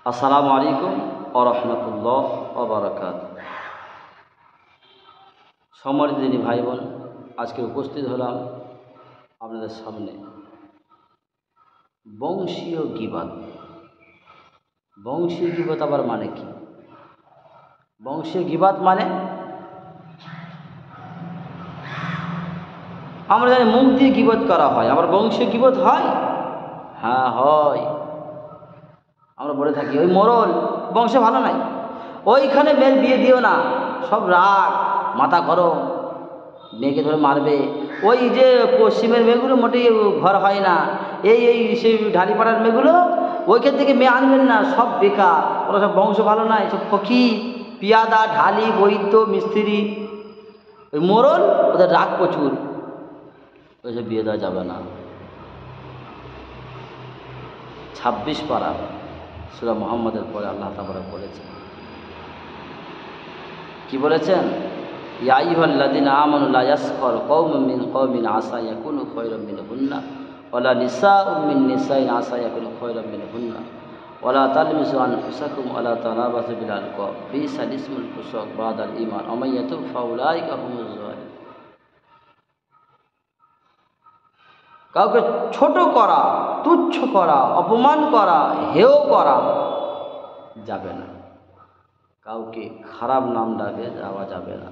আসসালামু আলাইকুম ওয়া রাহমাতুল্লাহ ওয়া বারাকাতুহু। সম্মানিত দিনী ভাই বোন, আজকে উপস্থিত হলাম আপনাদের সামনে বংশীয় গীবত। বংশীয় গীবত আবার মানে কি? বংশীয় গীবত মানে আমরা জানি মুখ দিয়ে গীবত করা হয়, আবার বংশীয় গীবত হয়। হ্যাঁ হয়। আমরা বলে থাকি ওই মোড়ল বংশ ভালো নাই, ওইখানে মেয়ের বিয়ে দিও না, সব রাগ, মাথা গরম, মেয়েকে ধরে মারবে। ওই যে পশ্চিমের মেয়েগুলো মোটেই ঘর হয় না, সেই ঢালিপাড়ার মেয়েগুলো ওইখান থেকে মেয়ে আনবেন না, সব বেকার, ওরা সব বংশ ভালো নাই, সব ফকির, পিয়াদা, ঢালি, বৈদ্য, মিস্ত্রি। ওই মোড়ল ওদের রাগ প্রচুর, ওইসব বিয়ে দেওয়া যাবে না। 26 পারা সূরা মুহাম্মদের পরে আল্লাহ তাআলা বলেছেন, কি বলেছেন? ইয়া আইয়ুহাল্লাযীনা আমানু লা ইয়াসখার কওমুম মিন কওমিন আসা ইয়াকুনু খায়রাম মিনহুন্না ওয়ালা নিসাউম মিন নিসাইন আসা ইয়াকুনু খায়রাম মিনহুন্না ওয়ালা তালমিজু আনফুসাকুম ওয়ালা তানাবাযু বিল আলকাব বিসাল ইসমুল ফুসুক বাদাল ঈমান ওয়া মান ইয়াতুব ফাউলাইকা হুমুজ যালিমুন। কাউকে ছোট করা, তুচ্ছ করা, অপমান করা, হেয় করা যাবে না। কাউকে খারাপ নাম ডাকে যাওয়া যাবে না।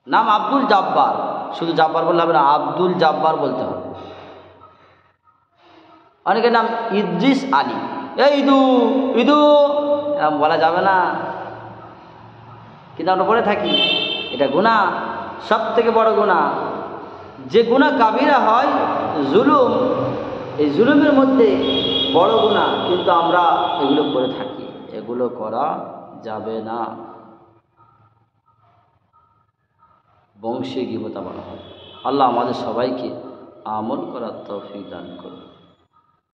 নাম আব্দুল জাব্বার, শুধু জাব্বার বললে হবে না, আব্দুল জাব্বার বলতে হবে। অনেকের নাম ইদ্রিস আলী, এই ইদু ইদু এরকম বলা যাবে না, কিন্তু আমরা বলে থাকি। এটা গুনাহ, সব থেকে বড় গুনাহ। যে গুনাহ কাবিরা হয় জুলুম, এই জুলুমের মধ্যে বড় গুনাহ, কিন্তু আমরা এগুলো করে থাকি। এগুলো করা যাবে না। বংশীয় গীবত বলা হয়। আল্লাহ আমাদের সবাইকে আমল করার তৌফিক দান করুন।